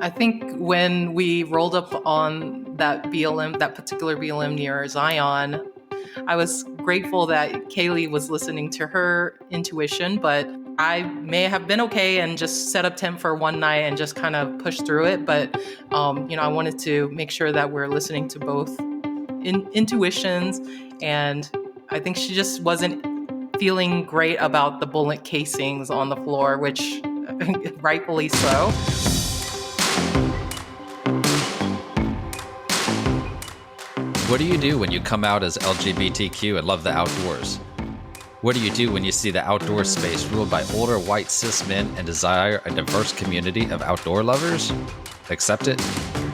I think when we rolled up on that BLM, that particular BLM near Zion, I was grateful that Kayley was listening to her intuition, but I may have been okay and just set up tent for one night and just kind of push through it. But, I wanted to make sure that we're listening to both intuitions. And I think she just wasn't feeling great about the bullet casings on the floor, which rightfully so. What do you do when you come out as LGBTQ and love the outdoors? What do you do when you see the outdoor space ruled by older white cis men and desire a diverse community of outdoor lovers? Accept it,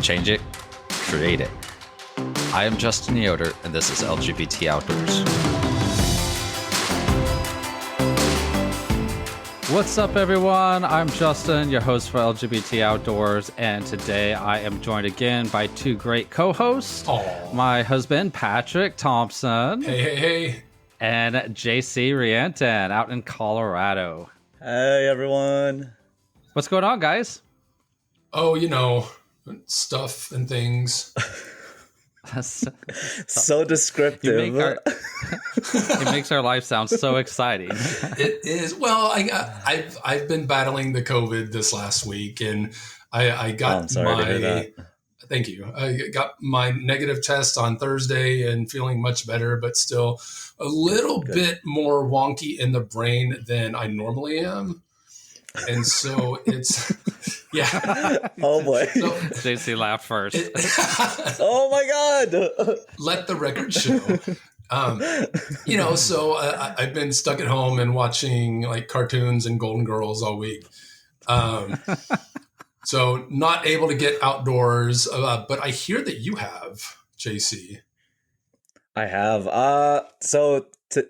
change it, create it. I am Justin Yoder, and this is LGBT Outdoors. What's up, everyone? I'm Justin, your host for LGBT Outdoors, and today I am joined again by two great co-hosts. Aww. My husband, Patrick Thompson. Hey. And JC Rienton out in Colorado. Hey, everyone. What's going on, guys? Oh, stuff and things. So descriptive. It makes our life sound so exciting. It is. Well, I've been battling the COVID this last week, and I got I'm sorry to hear that. Thank you. I got my negative test on Thursday and feeling much better, but still a little bit more wonky in the brain than I normally am. And so it's, yeah. Oh boy. So, JC laughed first. Oh my God. Let the record show. So I've been stuck at home and watching like cartoons and Golden Girls all week. So not able to get outdoors, but I hear that you have, JC. I have.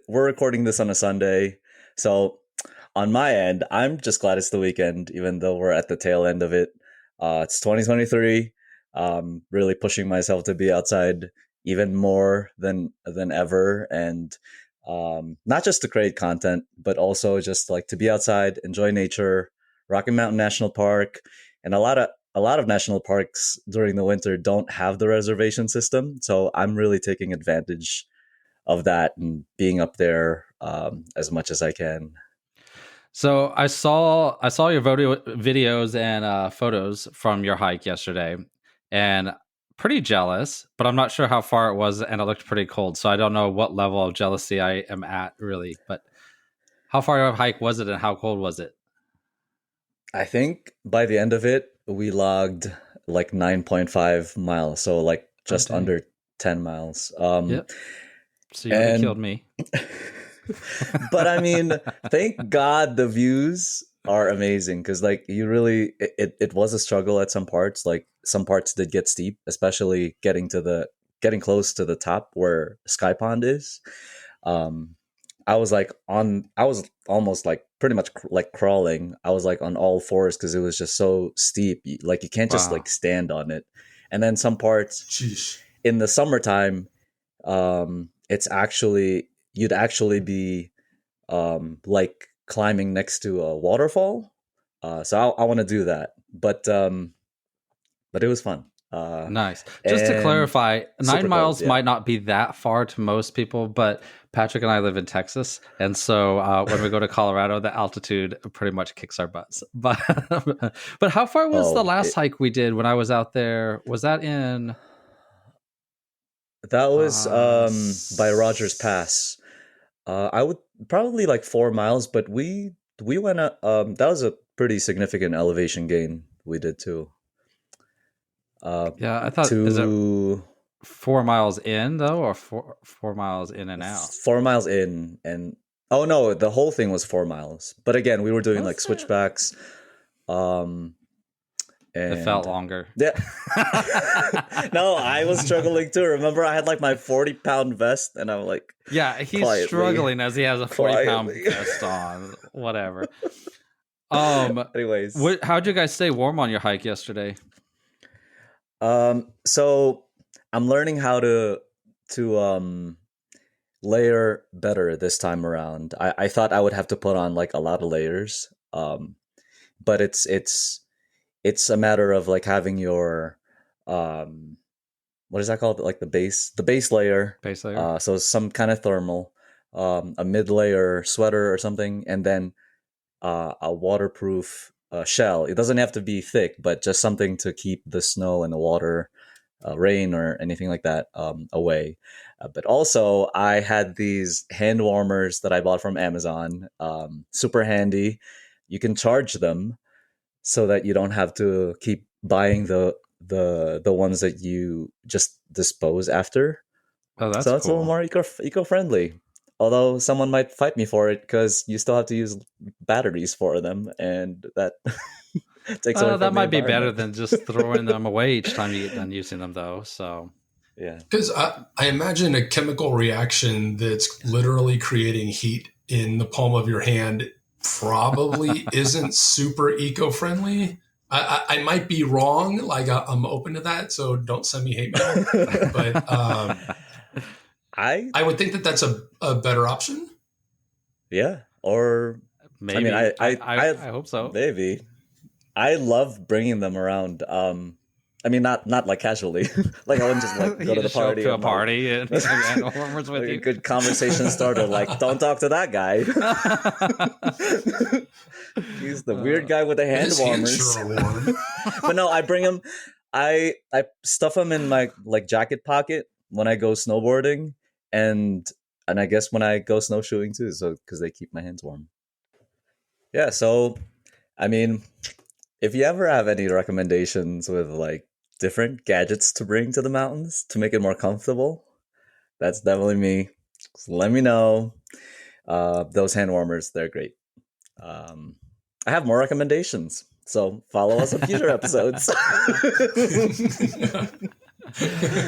We're recording this on a Sunday. So on my end, I'm just glad it's the weekend, even though we're at the tail end of it. It's 2023. Really pushing myself to be outside even more than ever, and not just to create content, but also just like to be outside, enjoy nature. Rocky Mountain National Park, and a lot of national parks during the winter don't have the reservation system, so I'm really taking advantage of that and being up there as much as I can. So I saw your videos and photos from your hike yesterday, and pretty jealous, but I'm not sure how far it was, and it looked pretty cold. So I don't know what level of jealousy I am at, really. But how far of a hike was it, and how cold was it? I think by the end of it, we logged like 9.5 miles, so like just under 10 miles. Yep. So you already killed me. But I mean, thank God the views are amazing, because like you really, it was a struggle at some parts. Like some parts did get steep, especially getting close to the top where Sky Pond is. I was almost like pretty much like crawling. I was like on all fours because it was just so steep. Like you can't just like stand on it. And then some parts in the summertime, you'd actually be like climbing next to a waterfall. So I want to do that, but it was fun. Nice. Just to clarify, 9 miles might not be that far to most people, but Patrick and I live in Texas, and so when we go to Colorado, the altitude pretty much kicks our butts. But how far was the last hike we did when I was out there? Was that in? That was by Rogers Pass. I would probably like 4 miles, but we went that was a pretty significant elevation gain we did too. I thought is it 4 miles in though, or 4 miles in and out? 4 miles in, and oh no, the whole thing was 4 miles. But again, we were doing like switchbacks. And it felt longer. Yeah. No, I was struggling too. Remember, I had like my 40-pound vest, and I'm like, yeah, he's struggling as he has a 40-pound vest on. Whatever. Anyways, how'd you guys stay warm on your hike yesterday? So I'm learning how to layer better this time around. I thought I would have to put on like a lot of layers, but it's it's a matter of like having your what is that called? Like the base layer. Base layer. So some kind of thermal, a mid layer sweater or something, and then a waterproof shell. It doesn't have to be thick, but just something to keep the snow and the water, rain or anything like that away. But also, I had these hand warmers that I bought from Amazon. Super handy. You can charge them so that you don't have to keep buying the ones that you just dispose after. Oh, that's So it's a cool. little more eco friendly. Although someone might fight me for it because you still have to use batteries for them, and that takes away from That the might be better environment. than just throwing them away each time you get done using them, though. So Yeah. Because I imagine a chemical reaction that's literally creating heat in the palm of your hand probably isn't super eco-friendly. I might be wrong. Like I'm open to that, so don't send me hate mail. But I I would think that that's a better option. yeah, or maybe mean, I hope so. maybe I love bringing them around. I mean, not like casually. Like I wouldn't just like You go to the just show up party to a and, like, party and hand warmers with like, a you. good conversation starter. Like, don't talk to that guy. He's the weird guy with the hand His warmers. hands sure are warm. But no, I bring them. I stuff them in my like jacket pocket when I go snowboarding, and I guess when I go snowshoeing too. So because they keep my hands warm. Yeah. So, I mean, if you ever have any recommendations with like different gadgets to bring to the mountains to make it more comfortable, that's definitely me. Just let me know. Those hand warmers, they're great. I have more recommendations, so follow us on future episodes.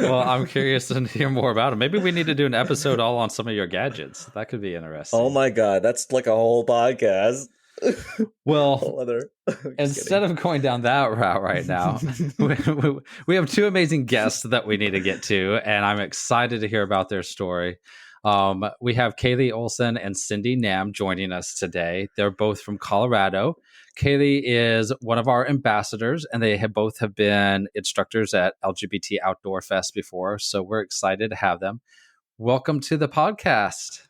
Well, I'm curious to hear more about it. Maybe we need to do an episode all on some of your gadgets. That could be interesting. Oh my god, that's like a whole podcast. Well, Whole other. instead of going down that route right now, we have two amazing guests that we need to get to, and I'm excited to hear about their story. We have Kayley Olson and Cindy Nam joining us today. They're both from Colorado. Kayley is one of our ambassadors, and they have both have been instructors at LGBT Outdoor Fest before, so we're excited to have them. Welcome to the podcast.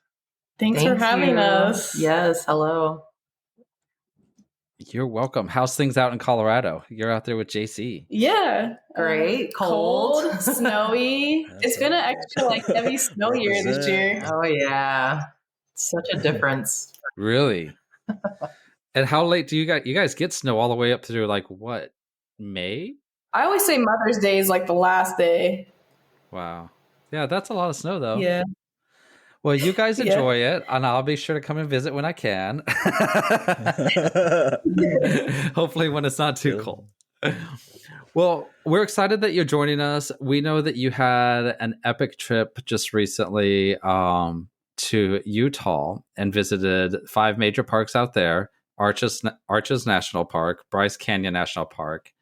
Thanks for having us. Yes, hello. You're welcome. How's things out in Colorado? You're out there with JC. Yeah. Great. Cold, Cold. snowy. It's been an extra like heavy snow year this year. Oh yeah. Such a difference. Really? And how late do you guys get snow all the way up through like what, May? I always say Mother's Day is like the last day. Wow. Yeah, that's a lot of snow though. Yeah. Well, you guys enjoy it, and I'll be sure to come and visit when I can. Hopefully when it's not too cold. Well, we're excited that you're joining us. We know that you had an epic trip just recently to Utah and visited 5 major parks out there: Arches National Park, Bryce Canyon National Park,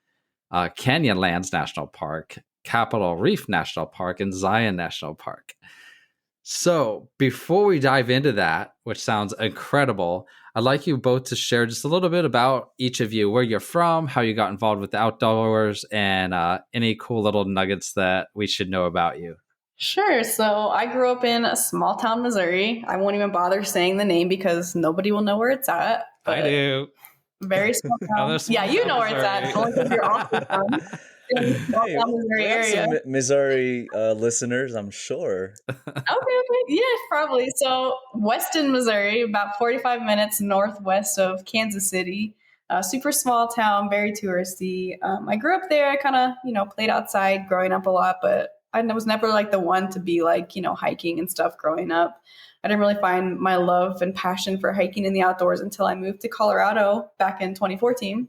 Canyonlands National Park, Capitol Reef National Park, and Zion National Park. So before we dive into that, which sounds incredible, I'd like you both to share just a little bit about each of you, where you're from, how you got involved with the outdoors, and any cool little nuggets that we should know about you. Sure. So I grew up in a small town, Missouri. I won't even bother saying the name because nobody will know where it's at. I do. Very small town. Another small Yeah, you town, know where it's at. Missouri. It's only because you're off the town. Small Hey, town, Missouri we have area. some Missouri listeners, I'm sure. Okay. Yeah, probably. So Weston, Missouri, about 45 minutes northwest of Kansas City. Super small town, very touristy. I grew up there. I kind of, played outside growing up a lot, but I was never like the one to be like, hiking and stuff growing up. I didn't really find my love and passion for hiking in the outdoors until I moved to Colorado back in 2014.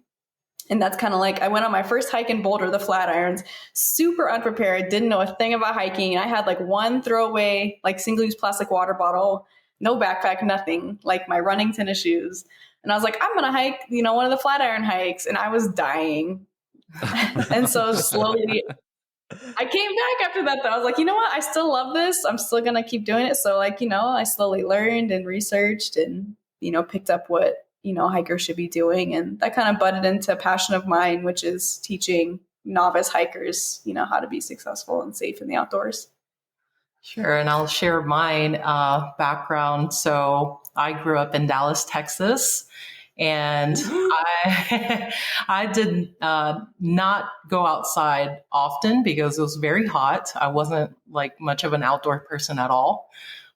And that's kind of like, I went on my first hike in Boulder, the Flatirons, super unprepared, didn't know a thing about hiking. And I had like one throwaway, like single-use plastic water bottle, no backpack, nothing, like my running tennis shoes. And I was like, I'm going to hike, one of the Flatiron hikes. And I was dying. And so slowly, I came back after that though. I was like, you know what? I still love this. I'm still going to keep doing it. So like, I slowly learned and researched and, picked up what hikers should be doing. And that kind of butted into a passion of mine, which is teaching novice hikers, how to be successful and safe in the outdoors. Sure, and I'll share mine background. So I grew up in Dallas, Texas, and I did not go outside often because it was very hot. I wasn't like much of an outdoor person at all.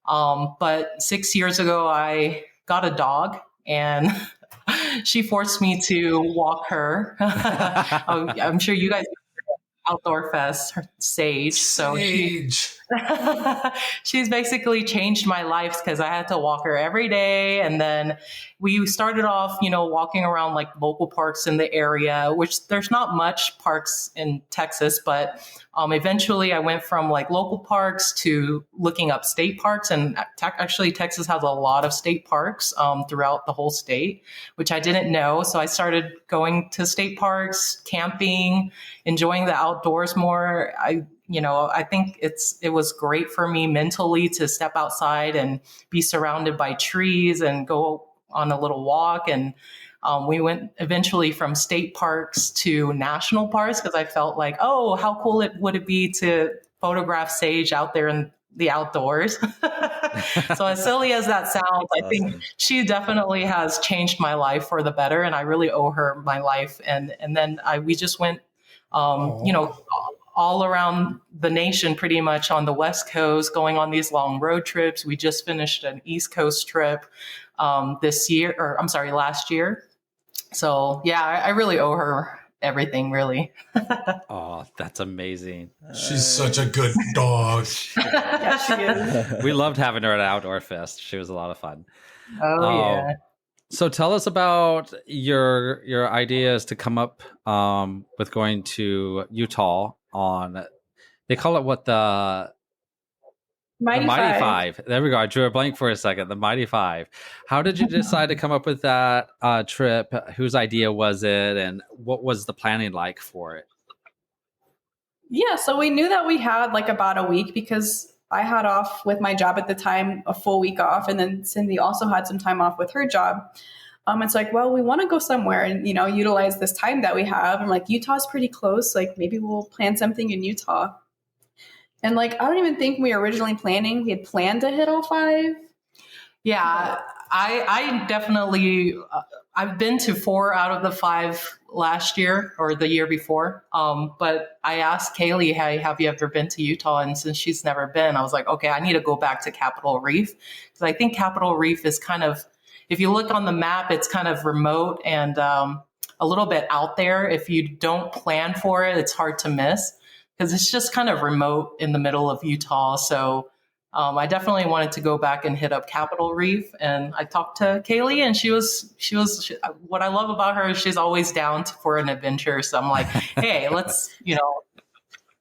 But 6 years ago, I got a dog, and she forced me to walk her. I'm sure you guys Outdoor Fest, Sage. So she's basically changed my life because I had to walk her every day. And then we started off, walking around like local parks in the area, which there's not much parks in Texas, but eventually I went from like local parks to looking up state parks. And actually Texas has a lot of state parks throughout the whole state, which I didn't know. So I started going to state parks, camping, enjoying the outdoors more. I think it was great for me mentally to step outside and be surrounded by trees and go on a little walk. And we went eventually from state parks to national parks because I felt like, oh, how cool would it be to photograph Sage out there in the outdoors. So as silly as that sounds, I think she definitely has changed my life for the better, and I really owe her my life. And then we just went, all around the nation, pretty much on the West Coast, going on these long road trips. We just finished an East Coast trip last year. So yeah, I really owe her everything, really. Oh, that's amazing. She's such a good dog. Yeah, she is. We loved having her at Outdoor Fest. She was a lot of fun. Oh, yeah. So tell us about your ideas to come up with going to Utah on, they call it what, the Mighty Five. There we go. I drew a blank for a second. The Mighty Five. How did you decide to come up with that trip? Whose idea was it? And what was the planning like for it? Yeah, so we knew that we had like about a week because I had off with my job at the time, a full week off. And then Cindy also had some time off with her job. It's like, well, we want to go somewhere and, utilize this time that we have. I'm like, Utah's pretty close. Like maybe we'll plan something in Utah. And like, I don't even think we were originally planning. We had planned to hit all 5. Yeah, I definitely, I've been to 4 out of the 5 last year or the year before. But I asked Kayley, hey, have you ever been to Utah? And since she's never been, I was like, okay, I need to go back to Capitol Reef. Because I think Capitol Reef is kind of, if you look on the map, it's kind of remote and a little bit out there. If you don't plan for it, it's hard to miss because it's just kind of remote in the middle of Utah. So I definitely wanted to go back and hit up Capitol Reef. And I talked to Kayley, and she was what I love about her is she's always down for an adventure. So I'm like, hey, let's,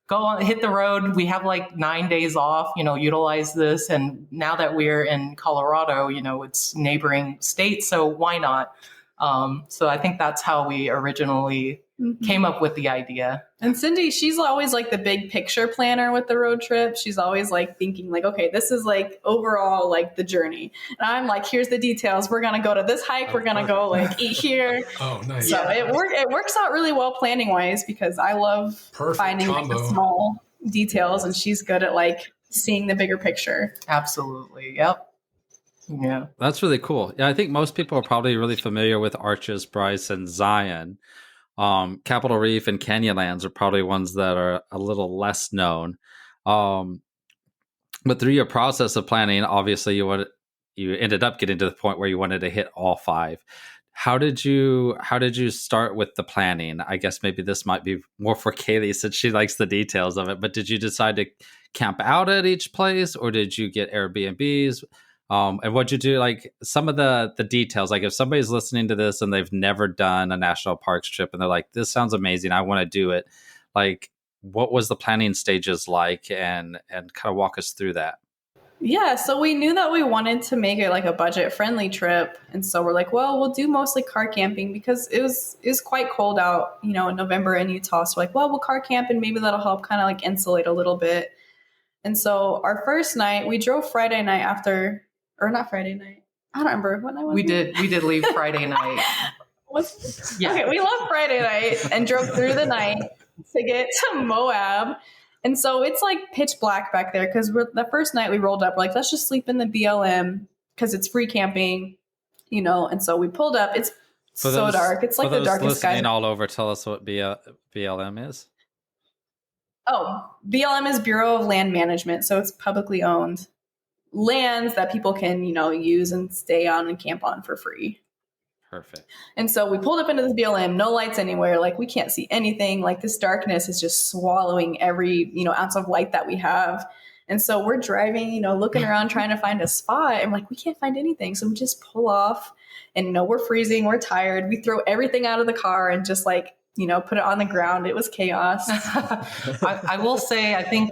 go on, hit the road. We have like 9 days off, utilize this. And now that we're in Colorado, it's neighboring states. So why not? So I think that's how we originally came up with the idea. And Cindy, she's always like the big picture planner with the road trip. She's always like thinking like, okay, this is like overall like the journey. And I'm like, here's the details. We're going to go to this hike. We're going to go like eat here. Oh, nice. So it works out really well planning wise because I love finding like the small details and she's good at like seeing the bigger picture. Absolutely. Yep. Yeah. That's really cool. Yeah, I think most people are probably really familiar with Arches, Bryce, and Zion. Capitol Reef and Canyonlands are probably ones that are a little less known. But through your process of planning, obviously you ended up getting to the point where you wanted to hit all 5. How did you start with the planning? I guess maybe this might be more for Kayley since she likes the details of it, but did you decide to camp out at each place or did you get Airbnbs? And what'd you do? Like some of the details, like if somebody's listening to this and they've never done a national parks trip and they're like, this sounds amazing, I want to do it. Like what was the planning stages like and kind of walk us through that? Yeah. So we knew that we wanted to make it like a budget friendly trip. And so we're like, well, we'll do mostly car camping because it was quite cold out, in November in Utah. So like, well, we'll car camp and maybe that'll help kind of like insulate a little bit. And so our first night, we drove Friday night I don't remember what night was We it? did leave Friday night. Okay, we left Friday night and drove through the night to get to Moab. And so it's like pitch black back there because the first night we rolled up, we're like, let's just sleep in the BLM because it's free camping, And so we pulled up. It's so dark. It's like the darkest sky. All over, tell us what BLM is. Oh, BLM is Bureau of Land Management. So it's publicly owned lands that people can, use and stay on and camp on for free. Perfect. And so we pulled up into this BLM, no lights anywhere. Like we can't see anything. Like this darkness is just swallowing every, ounce of light that we have. And so we're driving, looking around, trying to find a spot. And like, we can't find anything. So we just pull off and, we're freezing. We're tired. We throw everything out of the car and just like, put it on the ground. It was chaos. I will say, I think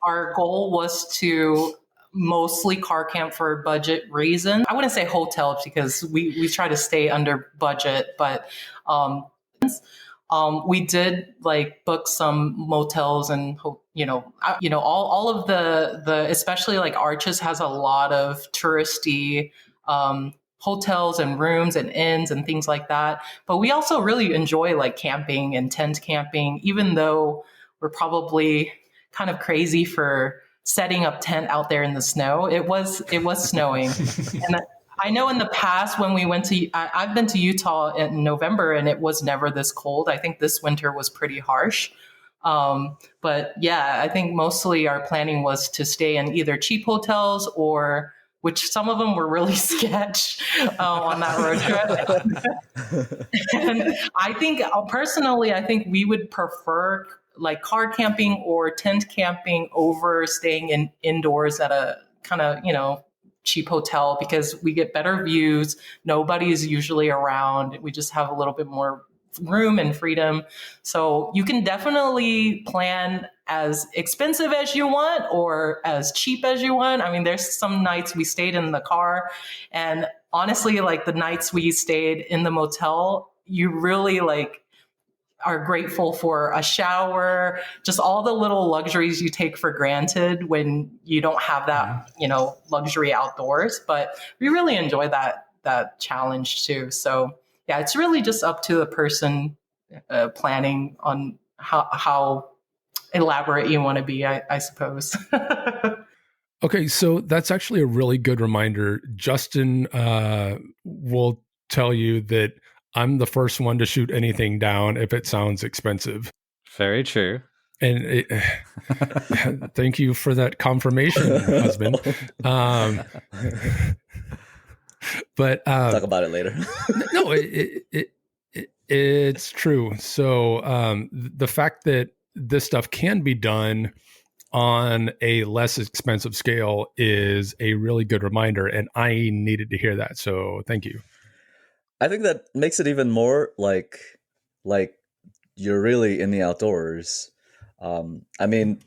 our goal was to mostly car camp for budget reasons. I wouldn't say hotels because we try to stay under budget, but we did like book some motels and all of the especially like Arches has a lot of touristy hotels and rooms and inns and things like that. But we also really enjoy like camping and tent camping, even though we're probably kind of crazy for setting up tent out there in the snow. It was snowing. And I know in the past when we went to, I've been to Utah in November and it was never this cold. I think this winter was pretty harsh. But yeah, I think mostly our planning was to stay in either cheap hotels or, which some of them were really sketch on that road trip. And I think personally, I think we would prefer like car camping or tent camping over staying indoors at a kind of, cheap hotel because we get better views. Nobody is usually around. We just have a little bit more room and freedom. So you can definitely plan as expensive as you want or as cheap as you want. I mean, there's some nights we stayed in the car and honestly, like the nights we stayed in the motel, you really like are grateful for a shower, just all the little luxuries you take for granted when you don't have that, luxury outdoors. But we really enjoy that challenge too. So yeah, it's really just up to the person planning on how elaborate you want to be, I suppose. Okay, so that's actually a really good reminder. Justin will tell you that I'm the first one to shoot anything down if it sounds expensive. Very true. And thank you for that confirmation, husband. But talk about it later. No, it's true. So the fact that this stuff can be done on a less expensive scale is a really good reminder, and I needed to hear that. So thank you. I think that makes it even more like you're really in the outdoors. I mean,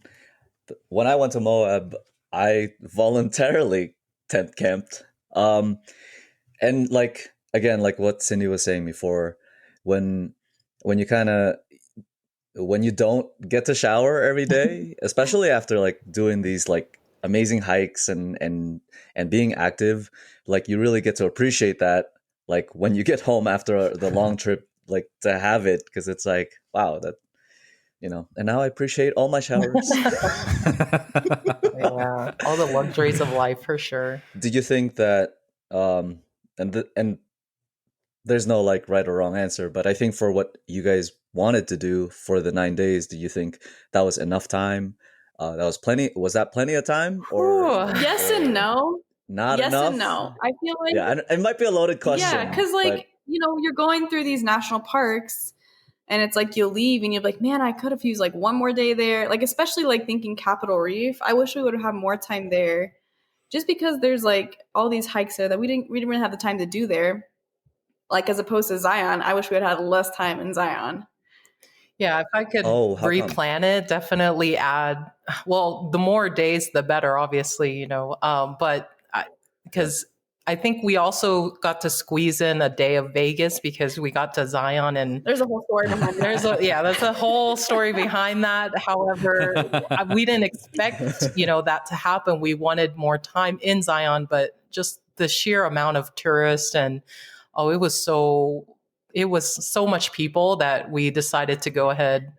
when I went to Moab, I voluntarily tent camped. And like, again, like what Cindy was saying before, when you don't get to shower every day, especially after like doing these like amazing hikes and being active, like you really get to appreciate that. Like when you get home after the long trip, like to have it, because it's like, wow, that, and now I appreciate all my showers. Yeah, all the luxuries of life for sure. Did you think that, and there's no like right or wrong answer, but I think for what you guys wanted to do for the 9 days, do you think that was enough time? That was plenty. Was that plenty of time? Or yes and no. Not yes enough? And no. I feel like it might be a loaded question. Yeah, because like you're going through these national parks, and it's like you'll leave and you're like, man, I could have used like one more day there. Like especially like thinking Capitol Reef, I wish we would have had more time there, just because there's like all these hikes there that we didn't really have the time to do there. Like as opposed to Zion, I wish we had less time in Zion. Yeah, if I could replan it, definitely add. Well, the more days, the better, obviously, but because I think we also got to squeeze in a day of Vegas because we got to Zion, and there's a whole story behind that. There's a whole story behind that. However, we didn't expect, that to happen. We wanted more time in Zion, but just the sheer amount of tourists, and it was so much people that we decided to go ahead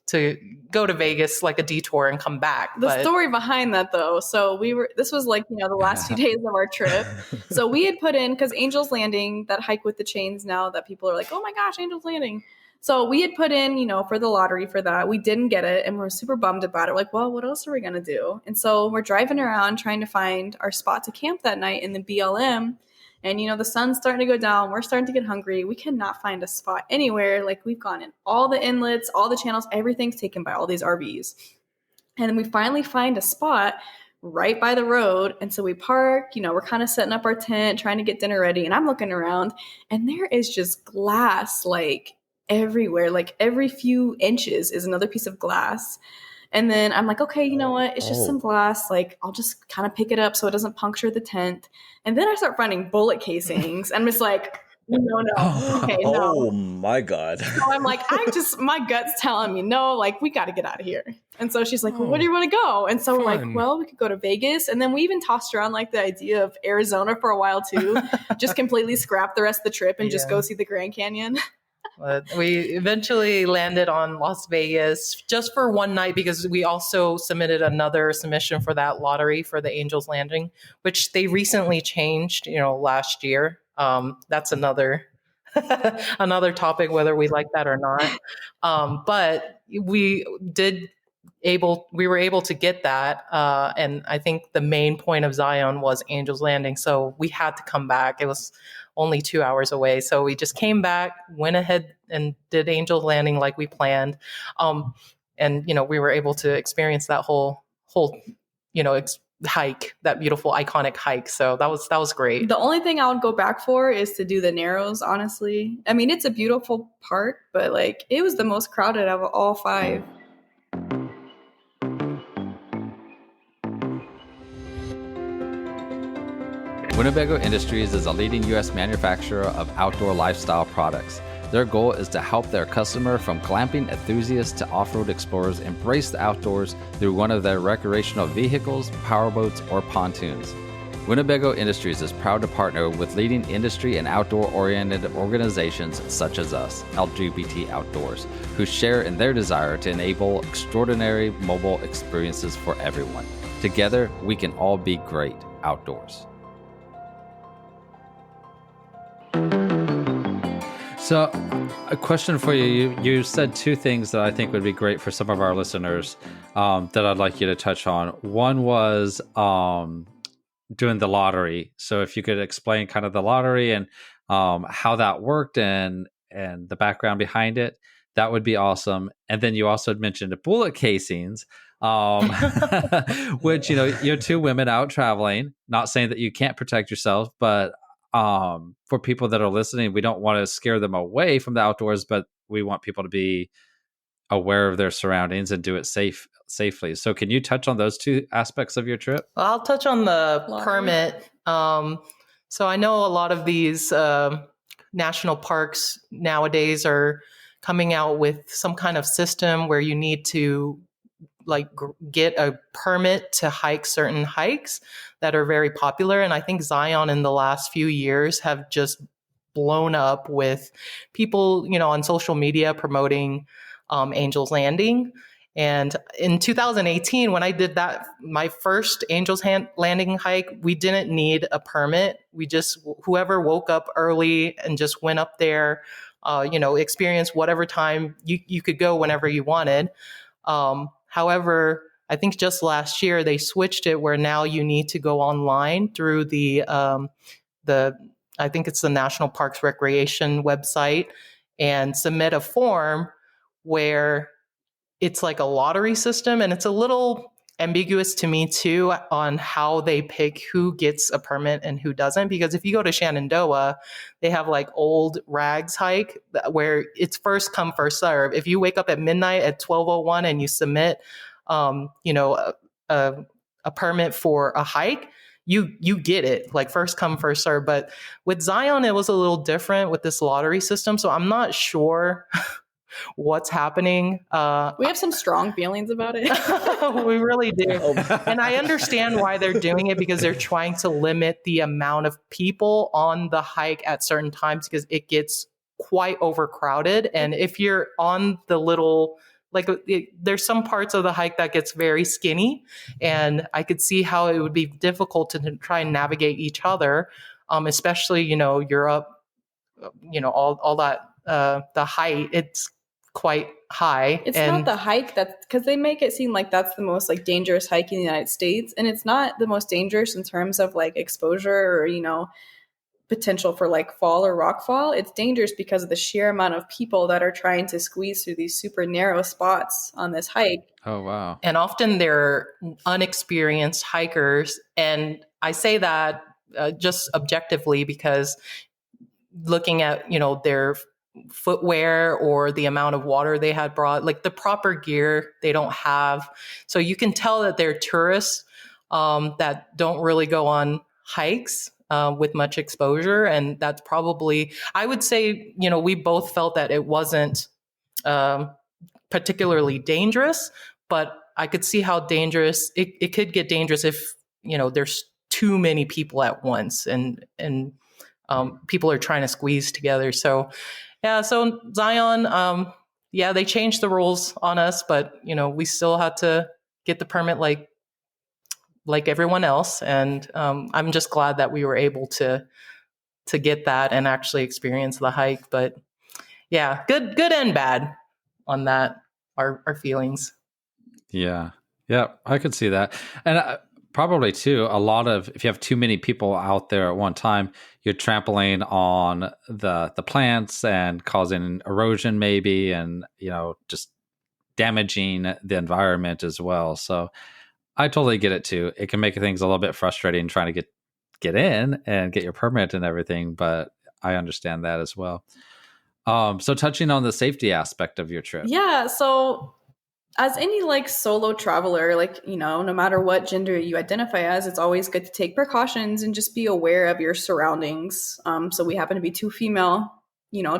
to go to Vegas, like a detour, and come back. The story behind that, though, so this was like, the last few days of our trip. So we had put in, because Angel's Landing, that hike with the chains, now that people are like, oh my gosh, Angel's Landing. So we had put in, for the lottery for that. We didn't get it, and we're super bummed about it. We're like, well, what else are we going to do? And so we're driving around trying to find our spot to camp that night in the BLM. And, the sun's starting to go down. We're starting to get hungry. We cannot find a spot anywhere. Like, we've gone in all the inlets, all the channels, everything's taken by all these RVs. And then we finally find a spot right by the road. And so we park, we're kind of setting up our tent, trying to get dinner ready. And I'm looking around, and there is just glass, like, everywhere. Like, every few inches is another piece of glass. And then I'm like, okay, you know what? It's just some glass. Like, I'll just kind of pick it up so it doesn't puncture the tent. And then I start finding bullet casings. I'm just like, no. Okay, no. Oh my God. So I'm like, my gut's telling me, no, like, we got to get out of here. And so she's like, well, where do you want to go? And so we're like, well, we could go to Vegas. And then we even tossed around like the idea of Arizona for a while too. Just completely scrap the rest of the trip and just go see the Grand Canyon. But we eventually landed on Las Vegas just for one night, because we also submitted another submission for that lottery for the Angel's Landing, which they recently changed, last year. That's another another topic, whether we like that or not. But we were able to get that. And I think the main point of Zion was Angel's Landing. So we had to come back. It was only 2 hours away. So we just came back, went ahead and did Angel's Landing like we planned. And, we were able to experience that whole hike, that beautiful, iconic hike. So that was great. The only thing I would go back for is to do the Narrows, honestly. I mean, it's a beautiful park, but like, it was the most crowded of all 5. Winnebago Industries is a leading U.S. manufacturer of outdoor lifestyle products. Their goal is to help their customer from glamping enthusiasts to off-road explorers embrace the outdoors through one of their recreational vehicles, powerboats, or pontoons. Winnebago Industries is proud to partner with leading industry and outdoor-oriented organizations such as us, LGBT Outdoors, who share in their desire to enable extraordinary mobile experiences for everyone. Together, we can all be great outdoors. So, a question for you. You said 2 things that I think would be great for some of our listeners that I'd like you to touch on. One was doing the lottery. So, if you could explain kind of the lottery and how that worked and the background behind it, that would be awesome. And then you also had mentioned bullet casings, which, you're 2 women out traveling. Not saying that you can't protect yourself, but for people that are listening, we don't want to scare them away from the outdoors, but we want people to be aware of their surroundings and do it safely. So can you touch on those 2 aspects of your trip? Well, I'll touch on the permit. So I know a lot of these national parks nowadays are coming out with some kind of system where you need to get a permit to hike certain hikes that are very popular. And I think Zion in the last few years have just blown up with people, on social media promoting Angel's Landing. And in 2018, when I did my first Angel's Landing hike, we didn't need a permit. We just, whoever woke up early and just went up there, experienced whatever time you could go whenever you wanted. However, I think just last year they switched it where now you need to go online through the I think it's the National Parks Recreation website and submit a form where it's like a lottery system, and it's a little ambiguous to me too on how they pick who gets a permit and who doesn't. Because if you go to Shenandoah, they have like Old Rags hike where it's first come, first serve. If you wake up at midnight at 12:01 and you submit, a permit for a hike, you get it, like first come, first serve. But with Zion, it was a little different with this lottery system. So I'm not sure what's happening. We have some strong feelings about it. We really do. And I understand why they're doing it, because they're trying to limit the amount of people on the hike at certain times, because it gets quite overcrowded. And if you're on the little, there's some parts of the hike that gets very skinny, and I could see how it would be difficult to try and navigate each other, especially, you're up, all that, the height, it's quite high. It's not the hike because they make it seem like that's the most dangerous hike in the United States, and it's not the most dangerous in terms of exposure or potential for fall or rock fall. It's dangerous because of the sheer amount of people that are trying to squeeze through these super narrow spots on this hike. Oh, wow. And often they're unexperienced hikers, and I say that just objectively, because looking at their footwear or the amount of water they had brought, the proper gear they don't have. So you can tell that they're tourists that don't really go on hikes with much exposure. And that's probably, I would say, we both felt that it wasn't particularly dangerous, but I could see how dangerous it could get dangerous if, there's too many people at once and people are trying to squeeze together. So yeah, so Zion, they changed the rules on us, but we still had to get the permit like everyone else, and I'm just glad that we were able to get that and actually experience the hike. But yeah, good and bad on that, our feelings. Yeah, I could see that, and probably too, a lot of, if you have too many people out there at one time, you're trampling on the plants and causing erosion maybe, and just damaging the environment as well. So I totally get it too. It can make things a little bit frustrating trying to get in and get your permit and everything, but I understand that as well. So touching on the safety aspect of your trip. Yeah, so as any solo traveler, no matter what gender you identify as, it's always good to take precautions and just be aware of your surroundings. So we happen to be two female,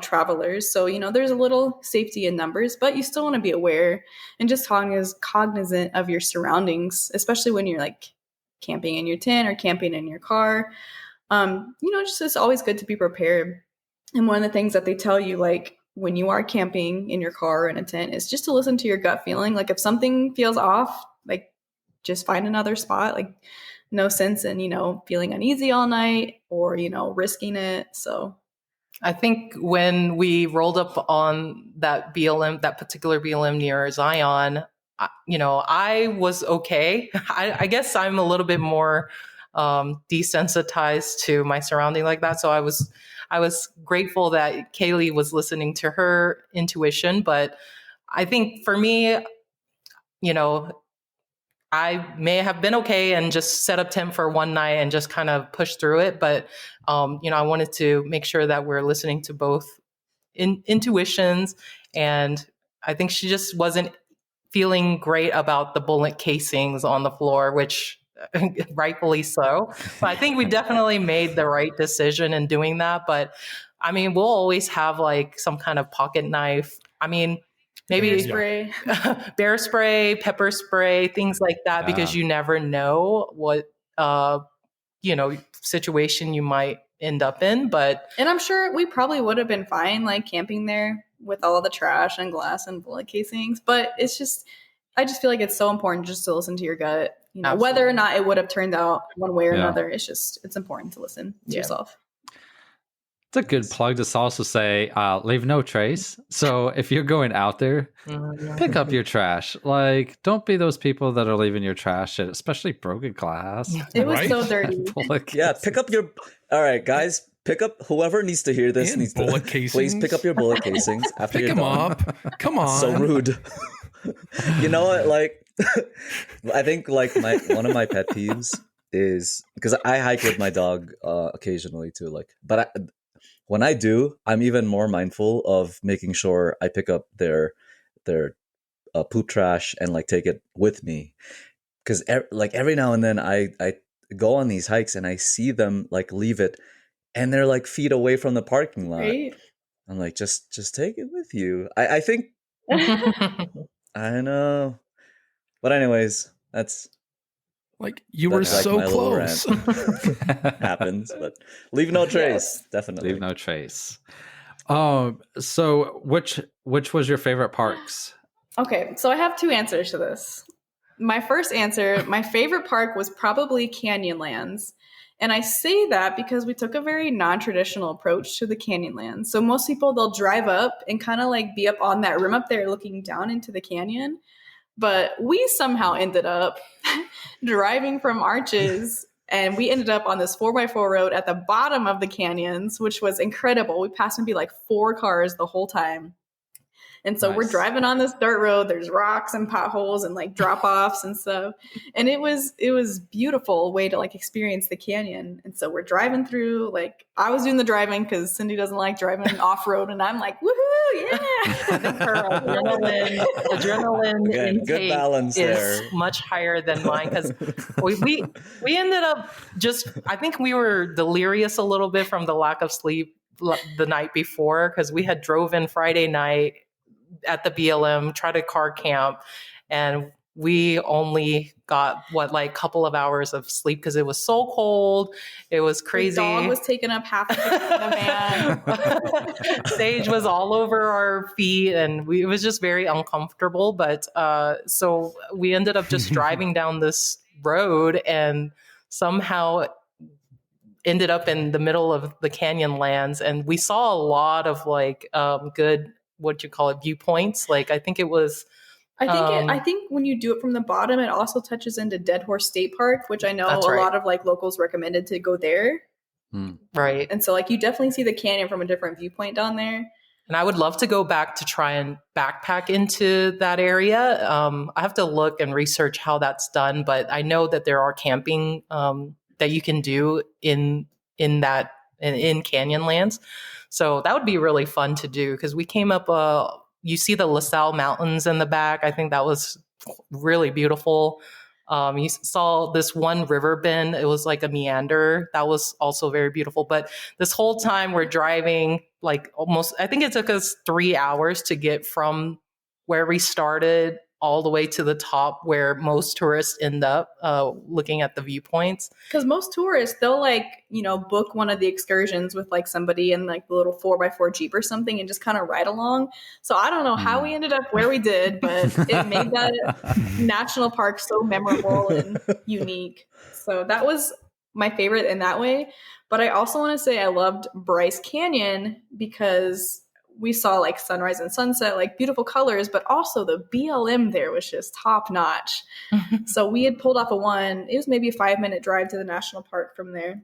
travelers. So, there's a little safety in numbers, but you still want to be aware and just cognizant of your surroundings, especially when you're camping in your tent or camping in your car. Just it's always good to be prepared. And one of the things that they tell you, when you are camping in your car or in a tent, is just to listen to your gut feeling. If something feels off, just find another spot. No sense in, feeling uneasy all night or, risking it. So I think when we rolled up on that particular BLM near Zion, I was okay. I guess I'm a little bit more desensitized to my surrounding like that. So I was grateful that Kayley was listening to her intuition. But I think for me, I may have been okay and just set up tent for one night and just kind of push through it. But, I wanted to make sure that we're listening to both intuitions. And I think she just wasn't feeling great about the bullet casings on the floor, which rightfully so. But I think we definitely made the right decision in doing that. But I mean, we'll always have some kind of pocket knife. I mean, maybe bear spray, pepper spray, things like that, because you never know what, situation you might end up in. And I'm sure we probably would have been fine, camping there with all the trash and glass and bullet casings. But I just feel like it's so important just to listen to your gut, whether or not it would have turned out one way or another. It's important to listen to yourself. It's a good plug to also say, leave no trace. So if you're going out there, pick up your trash. Don't be those people that are leaving your trash, especially broken glass. It was so dirty. Pick up your... All right, guys, pick up whoever needs to hear this. Needs bullet casings. Please pick up your bullet casings after pick you're them done. up. Come on. So rude. You know what? I think one of my pet peeves is, because I hike with my dog occasionally too. When I do, I'm even more mindful of making sure I pick up their poop trash and take it with me, because every now and then I go on these hikes and I see them leave it, and they're feet away from the parking lot. Right? I'm like, just take it with you. I think I know. But anyways, that's Like, you were like so my little close. happens, but leave no trace. Definitely. Leave no trace. So which was your favorite parks? Okay, so I have two answers to this. My first answer, my favorite park was probably Canyonlands. And I say that because we took a very non-traditional approach to the Canyonlands. So most people, they'll drive up and kind of like be up on that rim up there looking down into the canyon. But we somehow ended up driving from Arches, and we ended up on this 4x4 road at the bottom of the canyons, which was incredible. We passed maybe like 4 cars the whole time. And so we're Nice. driving on this dirt road. There's rocks and potholes and like drop offs and stuff. And it was beautiful way to like experience the canyon. And so we're driving through, like I was doing the driving because Cindy doesn't like driving off road. And I'm like, woohoo, yeah. I think her adrenaline Again, good intake balance is there. much higher than mine because we ended up I think we were delirious a little bit from the lack of sleep the night before because we had drove in Friday night at the BLM, tried to car camp, and we only got like couple of hours of sleep because it was so cold. It was crazy. The dog was taking up half of the van. Sage was all over our feet, and it was just very uncomfortable. But so we ended up just driving down this road and somehow ended up in the middle of the Canyonlands, and we saw a lot of like good, what you call it, viewpoints. Like I think it was. I think when you do it from the bottom, it also touches into Dead Horse State Park, which I know a lot of like locals recommended to go there. Right. And so like you definitely see the canyon from a different viewpoint down there. And I would love to go back to try and backpack into that area. I have to look and research how that's done, but I know that there are camping that you can do in Canyonlands. So that would be really fun to do because we came up, you see the LaSalle Mountains in the back. I think that was really beautiful. You saw this one river bend. It was like a meander. That was also very beautiful. But this whole time we're driving like almost, I think it took us 3 hours to get from where we started all the way to the top where most tourists end up looking at the viewpoints. Because most tourists, they'll like, book one of the excursions with like somebody in like the little 4x4 Jeep or something and just kind of ride along. So I don't know how we ended up where we did, but it made that national park so memorable and unique. So that was my favorite in that way. But I also want to say I loved Bryce Canyon because we saw like sunrise and sunset, like beautiful colors, but also the BLM there was just top notch. So we had pulled off it was maybe a 5-minute drive to the national park from there.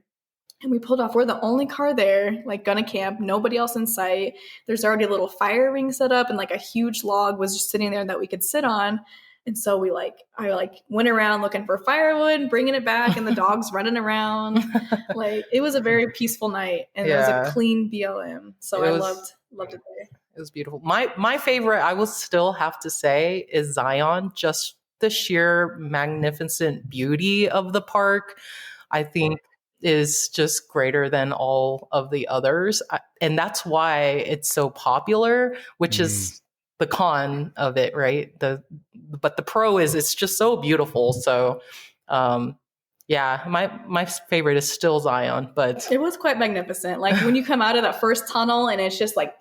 And we pulled off. We're the only car there, like gonna camp, nobody else in sight. There's already a little fire ring set up and like a huge log was just sitting there that we could sit on. And so I went around looking for firewood, bringing it back, and the dogs running around. Like it was a very peaceful night, and it was a clean BLM. So I loved it there. It was beautiful. My favorite, I will still have to say, is Zion. Just the sheer magnificent beauty of the park, I think, is just greater than all of the others, and that's why it's so popular. Which is the con of it, right? But the pro is it's just so beautiful. So my favorite is still Zion, but it was quite magnificent. Like when you come out of that first tunnel and it's just like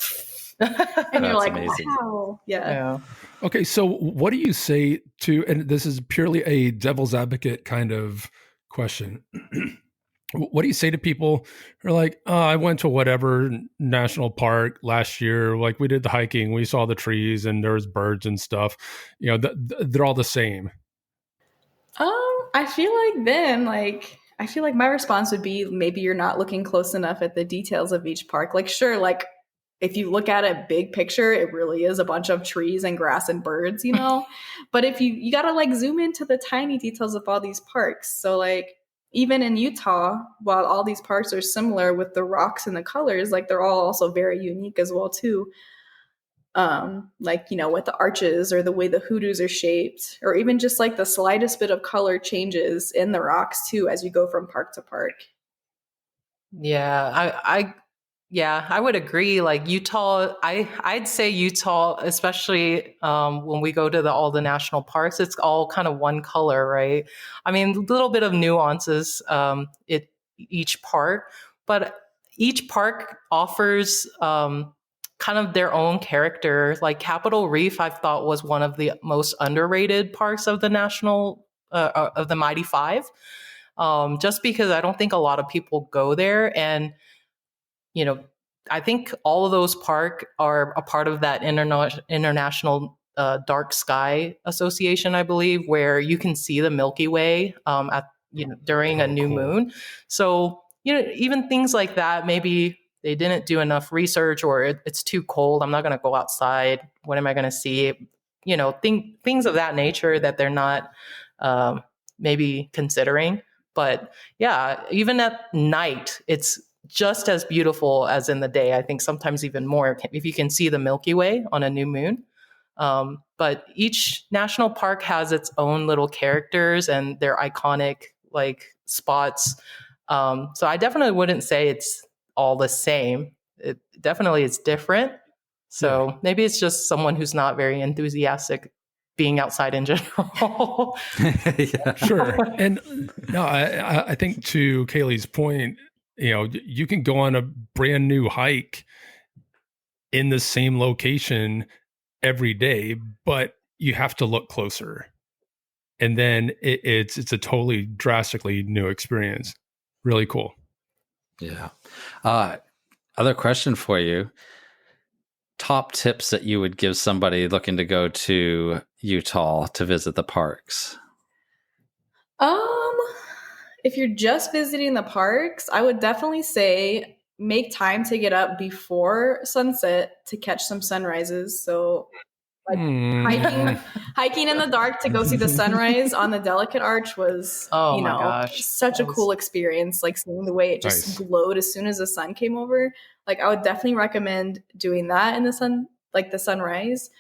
and you're like, amazing. Wow. Yeah. Okay, so what do you say to, and this is purely a devil's advocate kind of question. What do you say to people who are like, oh, I went to whatever national park last year, like we did the hiking, we saw the trees and there's birds and stuff. They're all the same. I feel like my response would be maybe you're not looking close enough at the details of each park. Like, sure, like if you look at it big picture, it really is a bunch of trees and grass and birds, But if you got to like zoom into the tiny details of all these parks. So like, even in Utah, while all these parks are similar with the rocks and the colors, like they're all also very unique as well too. With the arches or the way the hoodoos are shaped, or even just like the slightest bit of color changes in the rocks too as you go from park to park. Yeah, Yeah, I would agree. Like Utah, I'd say Utah, especially when we go to all the national parks, it's all kind of one color, right? I mean, a little bit of nuances each park, but each park offers kind of their own character. Like Capitol Reef, I've thought was one of the most underrated parks of the of the Mighty Five, just because I don't think a lot of people go there. And I think all of those parks are a part of that international dark sky association, I believe, where you can see the Milky Way during a new moon. So even things like that, maybe they didn't do enough research, or it's too cold. I'm not going to go outside. What am I going to see? Things of that nature that they're not maybe considering. But yeah, even at night, it's just as beautiful as in the day. I think sometimes even more if you can see the Milky Way on a new moon. But each national park has its own little characters and their iconic spots. So I definitely wouldn't say it's all the same. It definitely is different. So maybe it's just someone who's not very enthusiastic being outside in general. Yeah. Sure. And no, I think to Kayley's point, you can go on a brand new hike in the same location every day, but you have to look closer. And then it's a totally drastically new experience. Really cool. Yeah. Other question for you. Top tips that you would give somebody looking to go to Utah to visit the parks? If you're just visiting the parks, I would definitely say make time to get up before sunset to catch some sunrises. So hiking in the dark to go see the sunrise on the Delicate Arch was, such a cool experience. Like seeing the way it just glowed as soon as the sun came over. Like I would definitely recommend doing that in the sun, like the sunrise.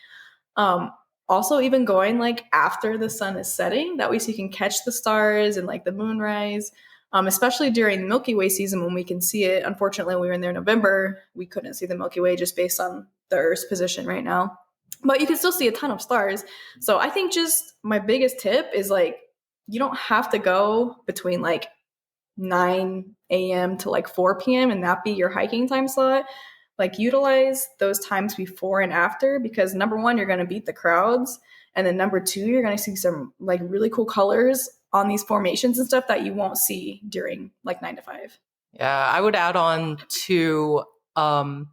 Also even going after the sun is setting, that way so you can catch the stars and the moonrise, especially during the Milky Way season when we can see it. Unfortunately, when we were in there in November, we couldn't see the Milky Way just based on the Earth's position right now. But you can still see a ton of stars. So I think just my biggest tip is you don't have to go between 9 a.m. to 4 p.m. and that be your hiking time slot. Utilize those times before and after, because number one, you're going to beat the crowds. And then number two, you're going to see some really cool colors on these formations and stuff that you won't see during 9 to 5. Yeah, I would add on to, I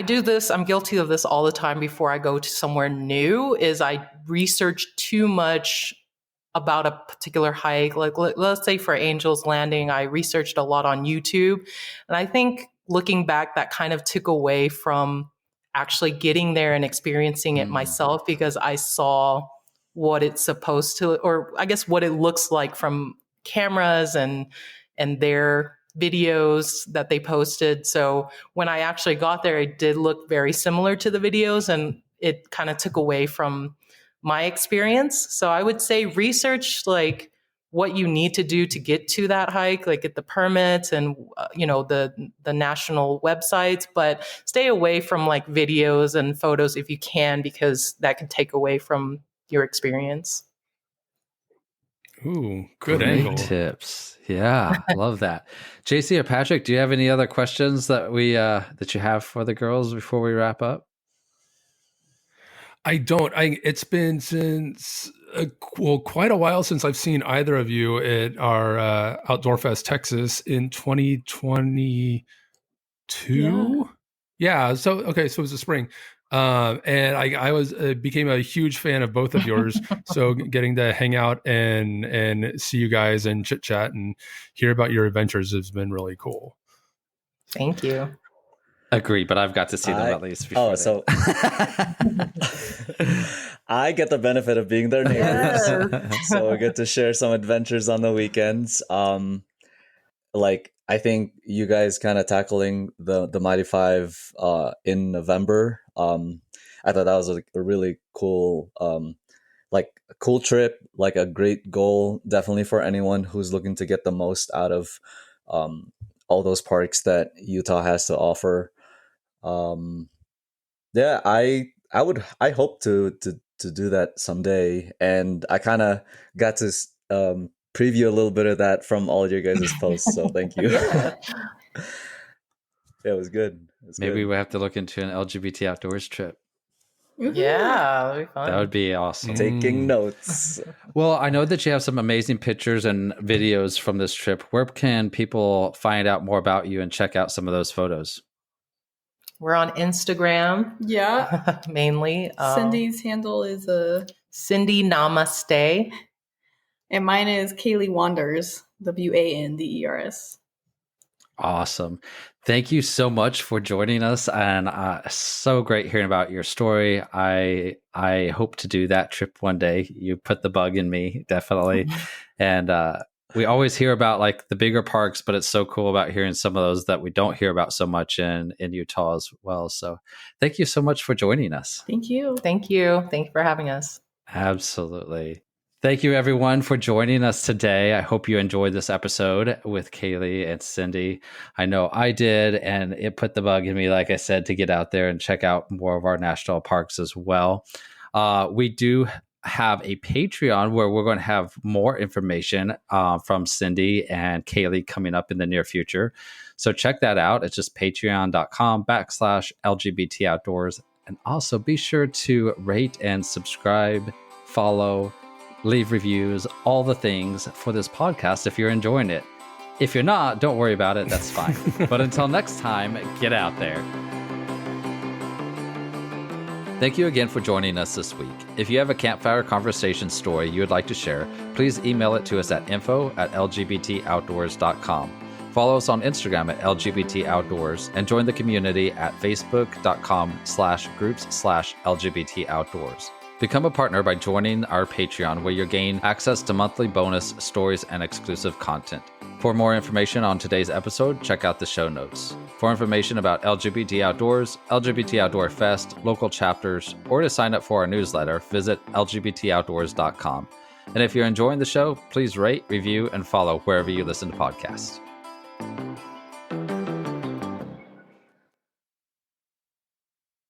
do this, I'm guilty of this all the time before I go to somewhere new, is I research too much about a particular hike. Let's say for Angel's Landing, I researched a lot on YouTube. And I think looking back, that kind of took away from actually getting there and experiencing it myself, because I saw what it's supposed to, or I guess what it looks like from cameras and their videos that they posted. So when I actually got there, it did look very similar to the videos, and it kind of took away from my experience. So I would say research what you need to do to get to that hike, get the permits and the national websites, but stay away from videos and photos if you can, because that can take away from your experience. Ooh, good Great angle. tips. Yeah, love that. JC or Patrick, do you have any other questions that that you have for the girls before we wrap up? I don't. It's been since quite a while since I've seen either of you at our Outdoor Fest Texas in 2022. Yeah. So it was the spring, and I became a huge fan of both of yours. So getting to hang out and see you guys and chit chat and hear about your adventures has been really cool. Thank you. Agree, but I've got to see them at least before. So I get the benefit of being their neighbors. So we get to share some adventures on the weekends. I think you guys kind of tackling the Mighty Five in November. I thought that was a really cool a cool trip, a great goal, definitely for anyone who's looking to get the most out of all those parks that Utah has to offer. Yeah, I hope to do that someday, and I kind of got to preview a little bit of that from all your guys' posts. So thank you. Yeah. Yeah, it was good. Maybe we have to look into an LGBT outdoors trip. Mhm. Yeah, that'd be fun. That would be awesome. Taking notes. Well, I know that you have some amazing pictures and videos from this trip. Where can people find out more about you and check out some of those photos? We're on Instagram Yeah. mainly. Cindy's handle is Cindy Namaste. and mine is Kayley Wanders, Wanders. Awesome. Thank you so much for joining us, and so great hearing about your story. I hope to do that trip one day. You put the bug in me, definitely. And we always hear about like the bigger parks, but it's so cool about hearing some of those that we don't hear about so much in Utah as well. So thank you so much for joining us. Thank you. Thank you. Thank you for having us. Absolutely. Thank you, everyone, for joining us today. I hope you enjoyed this episode with Kayley and Cindy. I know I did, and it put the bug in me, like I said, to get out there and check out more of our national parks as well. We do have a Patreon where we're going to have more information from Cindy and Kayley coming up in the near future. So check that out. It's just patreon.com/LGBT Outdoors. And also be sure to rate and subscribe, follow, leave reviews, all the things for this podcast if you're enjoying it. If you're not, don't worry about it. That's fine. But until next time, get out there. Thank you again for joining us this week. If you have a campfire conversation story you would like to share, please email it to us at info@lgbtoutdoors.com. Follow us on Instagram at LGBT Outdoors and join the community at facebook.com/groups/LGBT Outdoors. Become a partner by joining our Patreon, where you'll gain access to monthly bonus stories and exclusive content. For more information on today's episode, check out the show notes. For information about LGBT Outdoors, LGBT Outdoor Fest, local chapters, or to sign up for our newsletter, visit lgbtoutdoors.com. And if you're enjoying the show, please rate, review, and follow wherever you listen to podcasts.